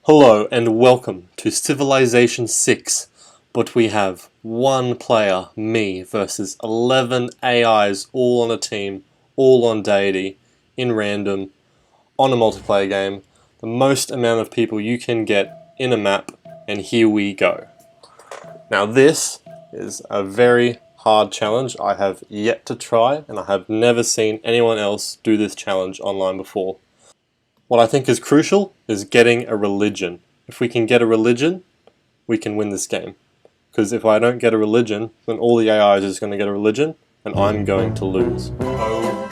Hello and welcome to Civilization 6, but we have one player, me, versus 11 AIs all on a team, all on Deity, in random, on a multiplayer game, the most amount of people you can get in a map, and here we go. Now this is a very hard challenge I have yet to try, and I have never seen anyone else do this challenge online before. What I think is crucial is getting a religion. If we can get a religion, we can win this game. Because if I don't get a religion, then all the AIs is going to get a religion, and I'm going to lose. Oh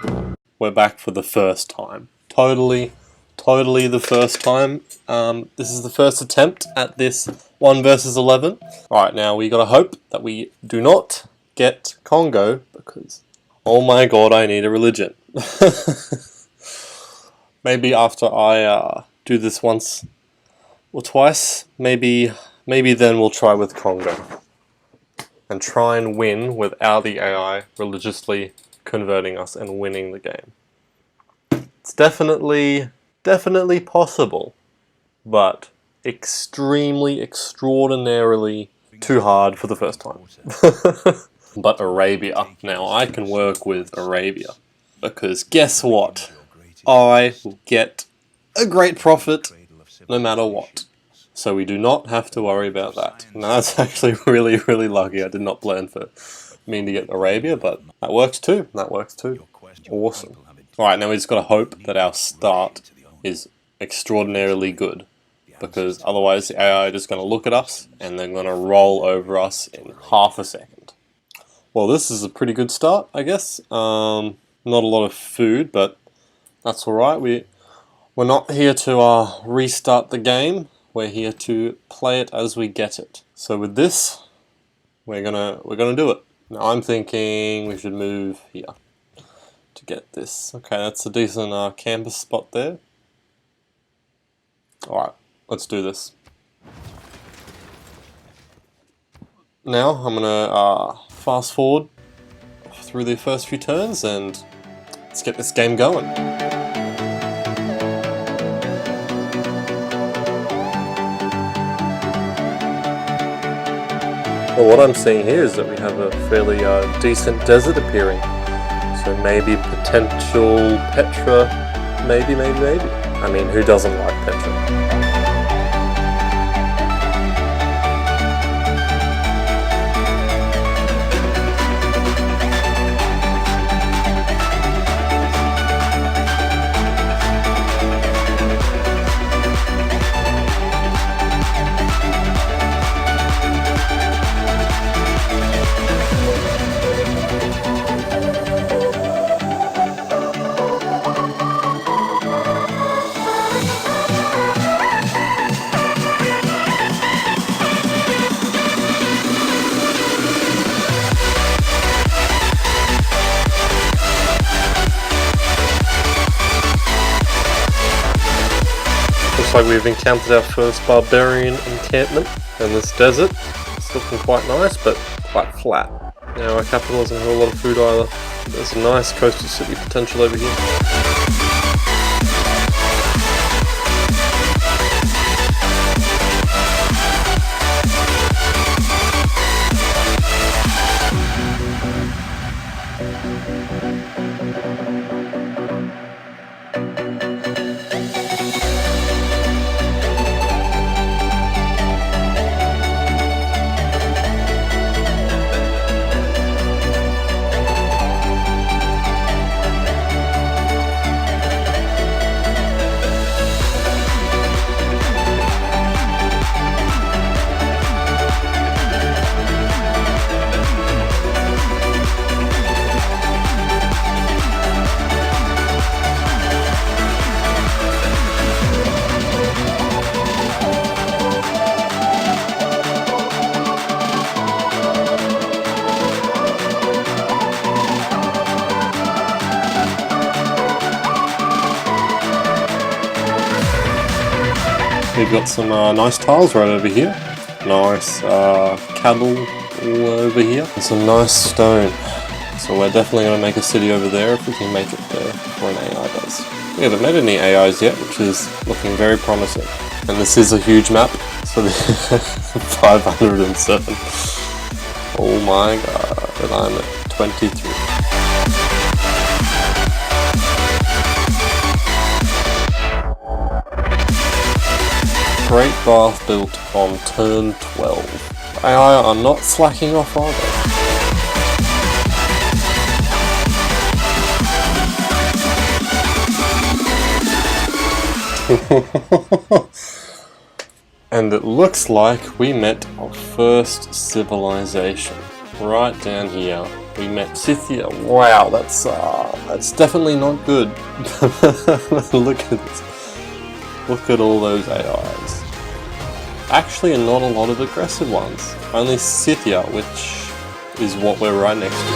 my. We're back for the first time. Totally the first time. This is the first attempt at this 1 versus 11. Alright, now we gotta hope that we do not get Congo, because oh my god, I need a religion. Maybe after I do this once or twice, maybe then we'll try with Congo. And try and win without the AI religiously converting us and winning the game. It's definitely possible, but extraordinarily too hard for the first time. But Arabia. Now I can work with Arabia, because guess what? I will get a great profit no matter what. So we do not have to worry about that. And that's actually really lucky. I did not plan for me to get Arabia, but that works too. Awesome. Alright, now we just gotta hope that our start is extraordinarily good, because otherwise the AI is just gonna look at us and they're gonna roll over us in half a second. Well, this is a pretty good start, I guess. Not a lot of food, but that's alright. We're not here to restart the game. We're here to play it as we get it. So with this, we're gonna do it. Now I'm thinking we should move here to get this. Okay, that's a decent campus spot there. Alright, let's do this. Now I'm gonna fast forward through the first few turns and let's get this game going. Well, what I'm seeing here is that we have a fairly decent desert appearing. So maybe potential Petra, maybe. I mean, who doesn't like Petra? Looks like we've encountered our first barbarian encampment in this desert. It's looking quite nice, but quite flat. Now our capital doesn't have a lot of food either. There's a nice coastal city potential over here. We've got some nice tiles right over here. Nice cattle all over here. And some nice stone. So we're definitely going to make a city over there if we can make it there before an AI does. We haven't made any AIs yet, which is looking very promising. And this is a huge map, so 507. Oh my god, and I'm at 23. Great bath built on turn 12. AI are not slacking off, are they? And it looks like we met our first civilization. Right down here, we met Scythia. Wow, that's definitely not good. Look at this. Look at all those AIs. Actually, not a lot of aggressive ones. Only Scythia, which is what we're right next to.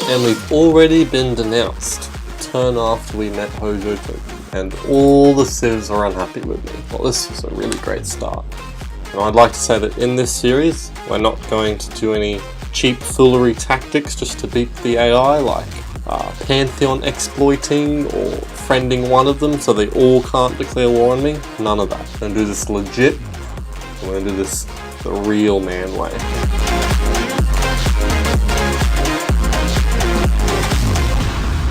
And we've already been denounced the turn after we met Hojo Toku, and all the civs are unhappy with me. Well, this is a really great start. And I'd like to say that in this series, we're not going to do any cheap foolery tactics just to beat the AI, like Pantheon exploiting or friending one of them so they all can't declare war on me. None of that. I'm going to do this legit. I'm going to do this the real man way.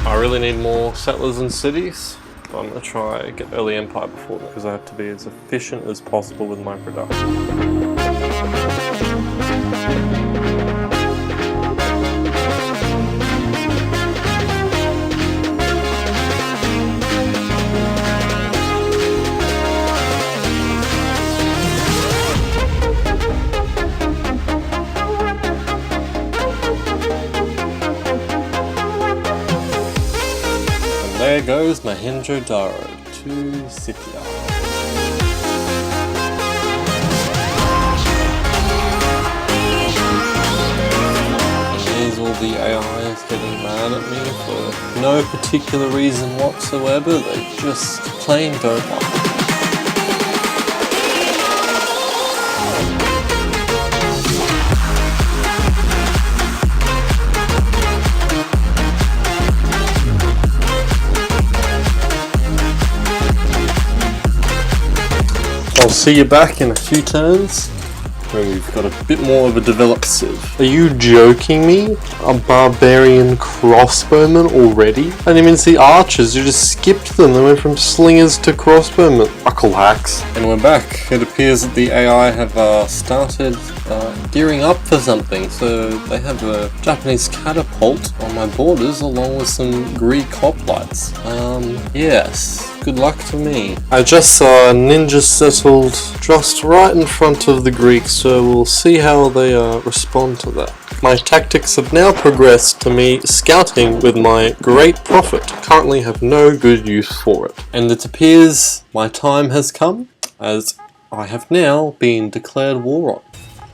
I really need more settlers and cities. I'm going to try and get early empire before that because I have to be as efficient as possible with my production. There goes Mohenjo-Daro to Scythia. Here's all the AIs getting mad at me for no particular reason whatsoever, they just plain don't like it. I'll see you back in a few turns when we've got a bit more of a developed civ. Are you joking me? A barbarian crossbowman already? I didn't even see archers, you just skipped them. They went from slingers to crossbowmen. Buckle hacks. And we're back. It appears that the AI have started gearing up for something. So they have a Japanese catapult on my borders along with some Greek hoplites. Yes. Good luck to me. I just saw ninjas settled just right in front of the Greeks, so we'll see how they respond to that. My tactics have now progressed to me scouting with my great prophet. Currently have no good use for it. And it appears my time has come, as I have now been declared war on.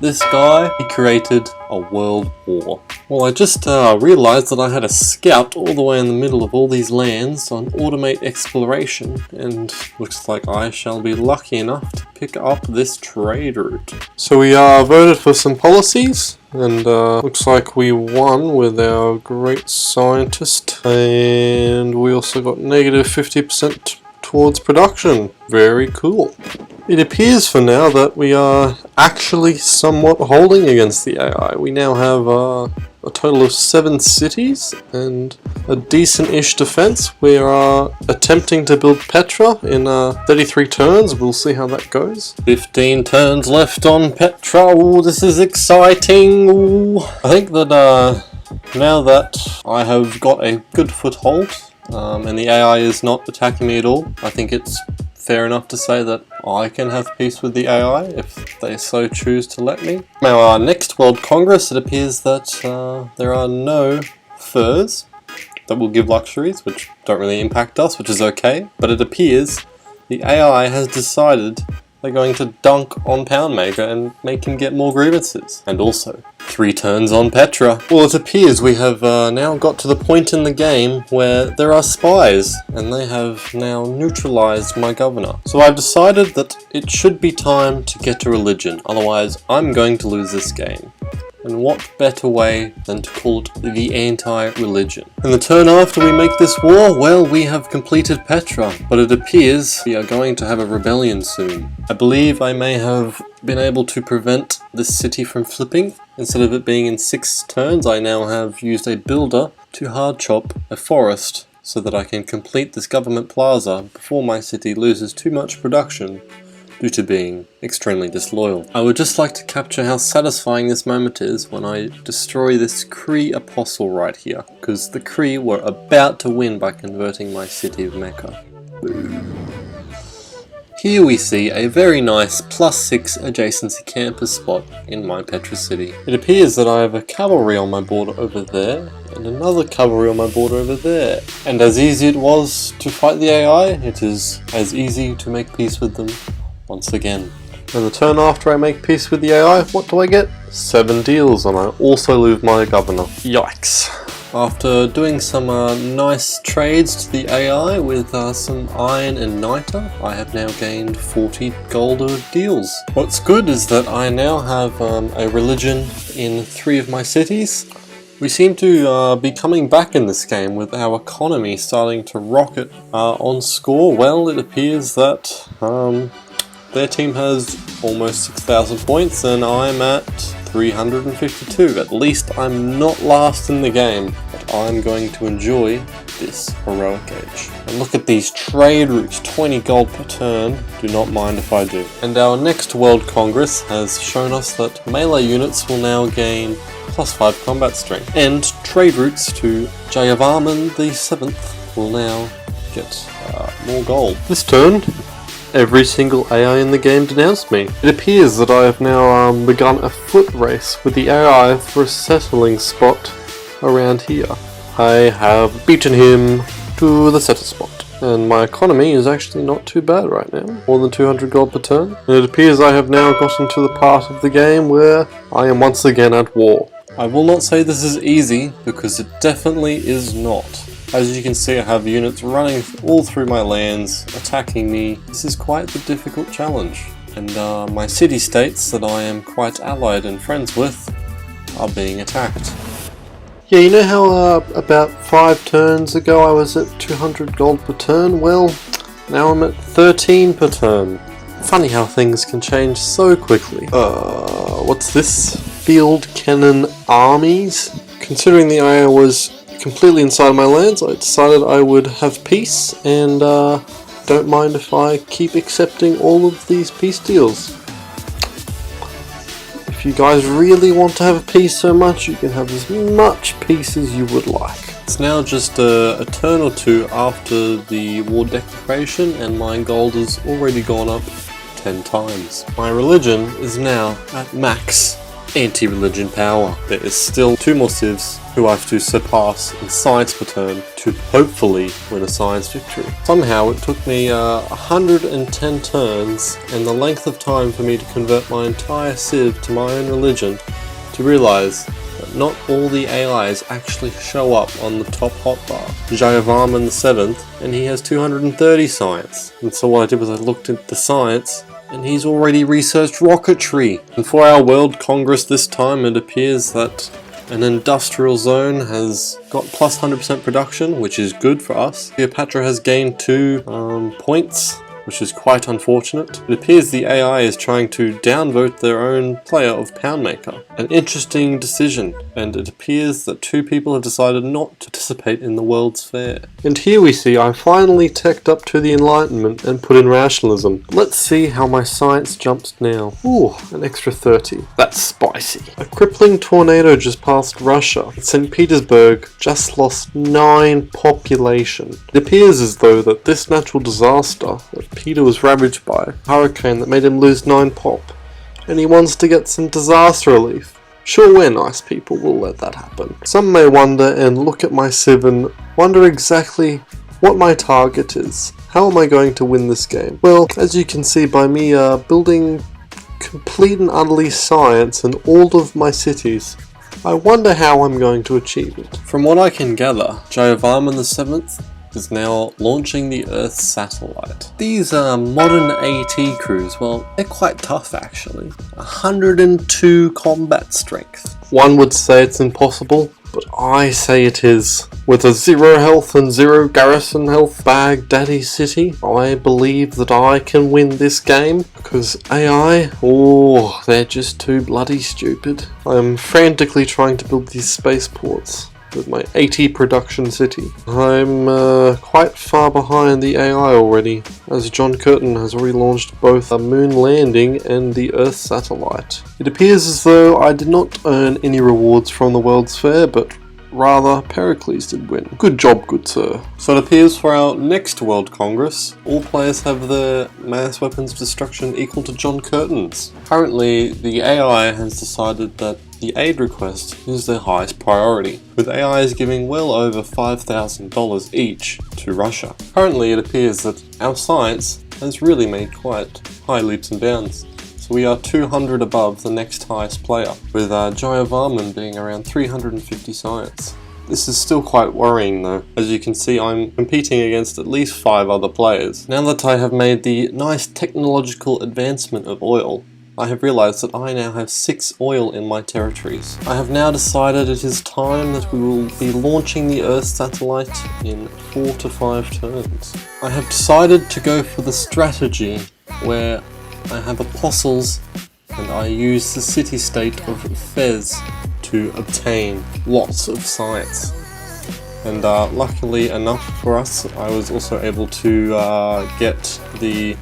This guy, he created a world war. Well, I just realized that I had a scout all the way in the middle of all these lands on automate exploration, and looks like I shall be lucky enough to pick up this trade route. So we voted for some policies, and looks like we won with our great scientist, and we also got negative 50% towards production. Very cool. It appears for now that we are actually somewhat holding against the AI. We now have a total of 7 cities and a decent-ish defense. We are attempting to build Petra in 33 turns. We'll see how that goes. 15 turns left on Petra. Ooh, this is exciting. Ooh. I think that now that I have got a good foothold and the AI is not attacking me at all, I think it's fair enough to say that I can have peace with the AI if they so choose to let me. Now, our next World Congress, it appears that there are no furs that will give luxuries, which don't really impact us, which is okay. But it appears the AI has decided they're going to dunk on Poundmaker and make him get more grievances. And also, 3 turns on Petra. Well, it appears we have now got to the point in the game where there are spies, and they have now neutralized my governor. So I've decided that it should be time to get a religion, otherwise I'm going to lose this game. And what better way than to call it the anti-religion? And the turn after we make this war, well, we have completed Petra, but it appears we are going to have a rebellion soon. I believe I may have been able to prevent this city from flipping. Instead of it being in 6 turns, I now have used a builder to hard chop a forest so that I can complete this government plaza before my city loses too much production due to being extremely disloyal. I would just like to capture how satisfying this moment is when I destroy this Cree apostle right here, because the Cree were about to win by converting my city of Mecca. Here we see a very nice +6 adjacency campus spot in my Petra city. It appears that I have a cavalry on my border over there, and another cavalry on my border over there. And as easy it was to fight the AI, it is as easy to make peace with them once again. And the turn after I make peace with the AI, what do I get? 7 deals, and I also lose my governor. Yikes. After doing some nice trades to the AI with some iron and niter, I have now gained 40 gold deals. What's good is that I now have a religion in 3 of my cities. We seem to be coming back in this game with our economy starting to rocket on score. Well, it appears that their team has almost 6,000 points and I'm at 352. At least I'm not last in the game, but I'm going to enjoy this heroic age. And look at these trade routes, 20 gold per turn, do not mind if I do. And our next World Congress has shown us that melee units will now gain +5 combat strength, and trade routes to Jayavarman the 7th will now get more gold. This turn, every single AI in the game denounced me. It appears that I have now begun a foot race with the AI for a settling spot around here. I have beaten him to the settle spot, and my economy is actually not too bad right now, more than 200 gold per turn. And it appears I have now gotten to the part of the game where I am once again at war. I will not say this is easy, because it definitely is not. As you can see, I have units running all through my lands, attacking me. This is quite the difficult challenge. And my city-states that I am quite allied and friends with are being attacked. Yeah, you know how about 5 turns ago I was at 200 gold per turn? Well, now I'm at 13 per turn. Funny how things can change so quickly. What's this? Field cannon armies? Considering the AI was completely inside my lands, I decided I would have peace, and don't mind if I keep accepting all of these peace deals. If you guys really want to have peace so much, you can have as much peace as you would like. It's now just a turn or 2 after the war declaration, and my gold has already gone up 10 times. My religion is now at max anti-religion power. There is still 2 more civs who I have to surpass in science per turn to hopefully win a science victory. Somehow it took me 110 turns and the length of time for me to convert my entire civ to my own religion to realise that not all the AIs actually show up on the top hotbar. Jayavarman the 7th, and he has 230 science. And so what I did was I looked at the science, and he's already researched rocketry. And for our World Congress this time, it appears that an industrial zone has got plus 100% production, which is good for us. Cleopatra has gained 2 points, which is quite unfortunate. It appears the AI is trying to downvote their own player of Poundmaker. An interesting decision, and it appears that 2 people have decided not to participate in the World's Fair. And here we see I finally teched up to the Enlightenment and put in rationalism. Let's see how my science jumps now. Ooh, an extra 30. That's spicy. A crippling tornado just passed Russia. St. Petersburg just lost 9 population. It appears as though that this natural disaster that Peter was ravaged by, a hurricane that made him lose 9 pop, and he wants to get some disaster relief. Sure, we're nice people, we'll let that happen. Some may wonder and look at my civ and wonder exactly what my target is. How am I going to win this game? Well, as you can see by me building complete and utterly science in all of my cities, I wonder how I'm going to achieve it. From what I can gather, Giovanni the 7th is now launching the Earth satellite. These modern AT crews, well, they're quite tough actually. 102 combat strength. One would say it's impossible, but I say it is. With a 0 health and 0 garrison health Baghdadi city, I believe that I can win this game, because AI, oh, they're just too bloody stupid. I'm frantically trying to build these spaceports with my 80 production city. I'm quite far behind the AI already, as John Curtin has already launched both a moon landing and the Earth satellite. It appears as though I did not earn any rewards from the World's Fair, but rather Pericles did win. Good job, good sir. So it appears for our next World Congress, all players have their mass weapons of destruction equal to John Curtin's. Currently, the AI has decided that the aid request is their highest priority, with AIs giving well over $5,000 each to Russia. Currently, it appears that our science has really made quite high leaps and bounds. So we are 200 above the next highest player, with Giovanni being around 350 science. This is still quite worrying though. As you can see, I'm competing against at least 5 other players. Now that I have made the nice technological advancement of oil, I have realized that I now have 6 oil in my territories. I have now decided it is time that we will be launching the Earth satellite in 4 to 5 turns. I have decided to go for the strategy where I have apostles and I use the city-state of Fez to obtain lots of science. And luckily enough for us, I was also able to get the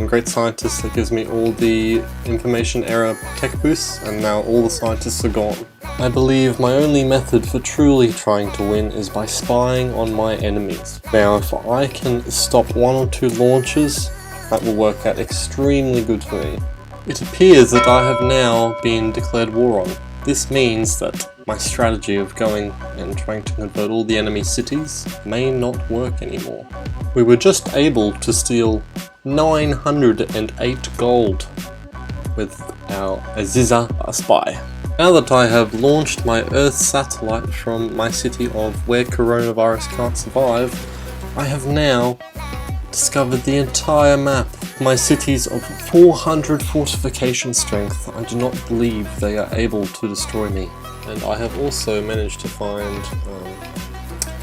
great scientist that gives me all the information error tech boosts, and now all the scientists are gone. I believe my only method for truly trying to win is by spying on my enemies. Now if I can stop 1 or 2 launches, that will work out extremely good for me. It appears that I have now been declared war on. This means that my strategy of going and trying to convert all the enemy cities may not work anymore. We were just able to steal 908 gold with our Aziza spy. Now that I have launched my Earth satellite from my city of where coronavirus can't survive, I have now discovered the entire map. My cities of 400 fortification strength. I do not believe they are able to destroy me. And I have also managed to find,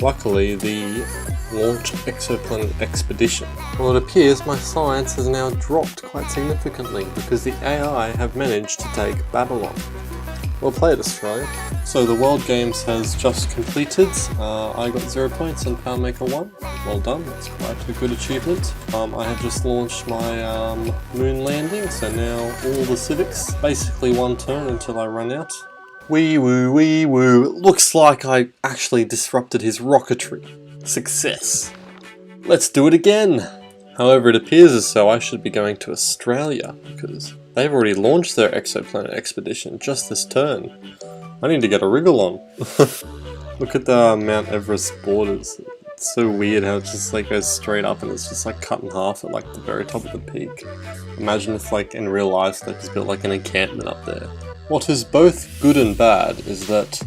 luckily, the launch exoplanet expedition. Well, it appears my science has now dropped quite significantly because the AI have managed to take Babylon. Well played, Australia. So the World Games has just completed. I got 0 points and Powermaker 1. Well done, that's quite a good achievement. I have just launched my moon landing, so now all the civics, basically 1 turn until I run out. Wee woo, wee woo. It looks like I actually disrupted his rocketry. Success. Let's do it again. However, it appears as though I should be going to Australia, because they've already launched their exoplanet expedition just this turn. I need to get a wriggle on. Look at the Mount Everest borders. It's so weird how it just like goes straight up and it's just like cut in half at like the very top of the peak. Imagine if like in real life they just built like an encampment up there. What is both good and bad is that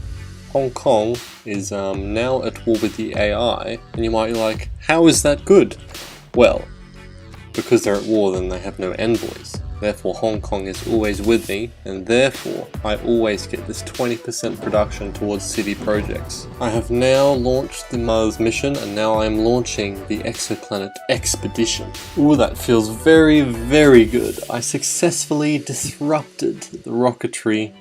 Hong Kong is now at war with the AI, and you might be like, how is that good? Well, because they're at war then they have no envoys. Therefore Hong Kong is always with me, and therefore I always get this 20% production towards city projects. I have now launched the Mars mission, and now I am launching the exoplanet expedition. Ooh, that feels very, very good. I successfully disrupted the rocketry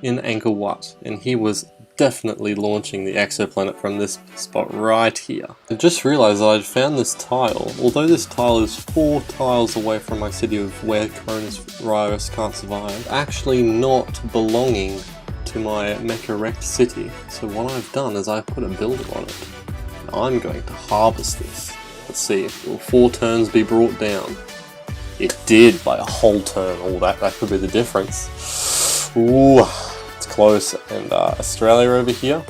in Angkor Wat, and he was definitely launching the exoplanet from this spot right here. I just realized that I'd found this tile. Although this tile is 4 tiles away from my city of where coronavirus can't survive, actually not belonging to my Mecha Wrecked city. So what I've done is I put a builder on it. And I'm going to harvest this. Let's see, will 4 turns be brought down? It did by a whole turn. Oh, that could be the difference. Ooh. Close. And Australia over here,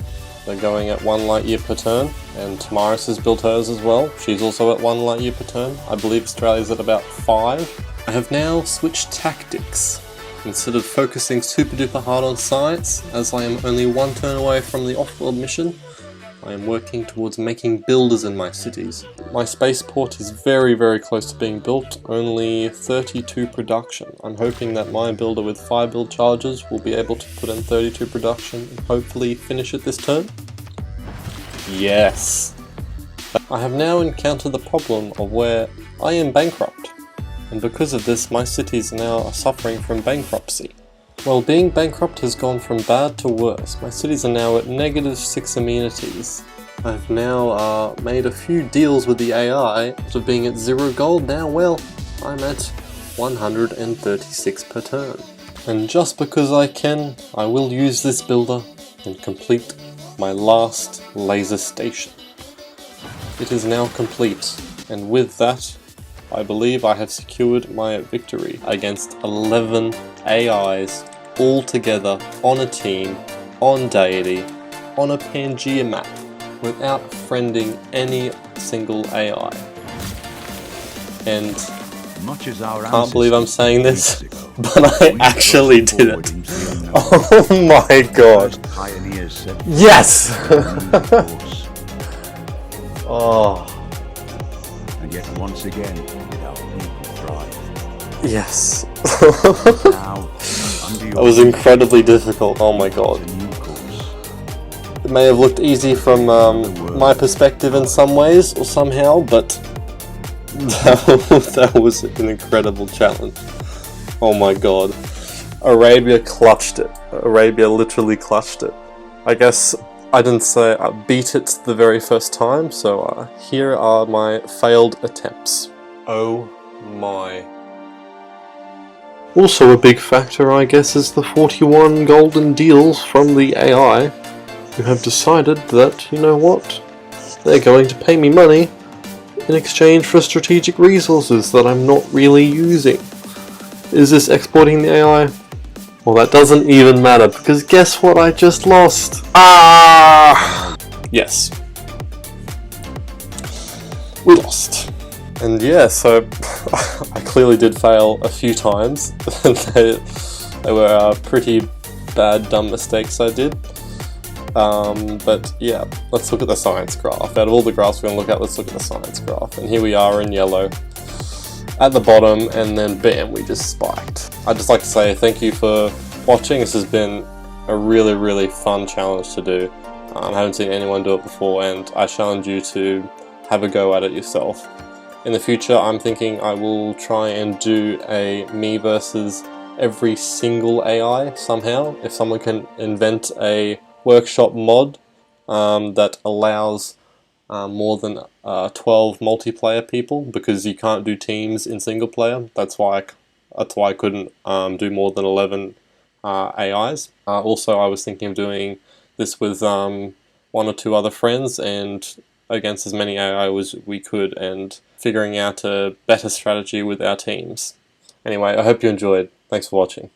They're going at 1 light year per turn, and Tamaris has built hers as well. She's also at 1 light year per turn. I believe Australia's at about 5. I have now switched tactics. Instead of focusing super duper hard on science, as I am only 1 turn away from the off-world mission, I am working towards making builders in my cities. My spaceport is very close to being built, only 32 production. I'm hoping that my builder with 5 build charges will be able to put in 32 production and hopefully finish it this turn. Yes! I have now encountered the problem of where I am bankrupt, and because of this my cities now are suffering from bankruptcy. Well, being bankrupt has gone from bad to worse. My cities are now at -6 amenities. I've now made a few deals with the AI. After being at 0 gold, now well, I'm at 136 per turn. And just because I can, I will use this builder and complete my last laser station. It is now complete, and with that, I believe I have secured my victory against 11 AIs all together on a team, on Deity, on a Pangea map, without friending any single AI. And I can't believe I'm saying this, but I actually did it. Oh my god. Yes! Oh. And yet once again, our people thrive. Yes. That was incredibly difficult, oh my god. It may have looked easy from my perspective in some ways, or somehow, but that was an incredible challenge. Oh my god. Arabia clutched it. Arabia literally clutched it. I guess I didn't say I beat it the very first time, so here are my failed attempts. Oh my. Also a big factor, I guess, is the 41 golden deals from the AI, who have decided that, you know what, they're going to pay me money in exchange for strategic resources that I'm not really using. Is this exporting the AI? Well, that doesn't even matter, because guess what I just lost? Ah! Yes. We lost. And yeah, so I clearly did fail a few times. They were pretty bad, dumb mistakes I did. But yeah, let's look at the science graph. Out of all the graphs we're going to look at, let's look at the science graph. And here we are in yellow at the bottom, and then bam, we just spiked. I'd just like to say thank you for watching. This has been a really fun challenge to do. I haven't seen anyone do it before, and I challenge you to have a go at it yourself. In the future, I'm thinking I will try and do a me versus every single AI somehow. If someone can invent a workshop mod that allows more than 12 multiplayer people, because you can't do teams in single player. That's why I couldn't do more than 11 AIs. Also, I was thinking of doing this with 1 or 2 other friends and against as many AI as we could, and figuring out a better strategy with our teams. Anyway, I hope you enjoyed. Thanks for watching.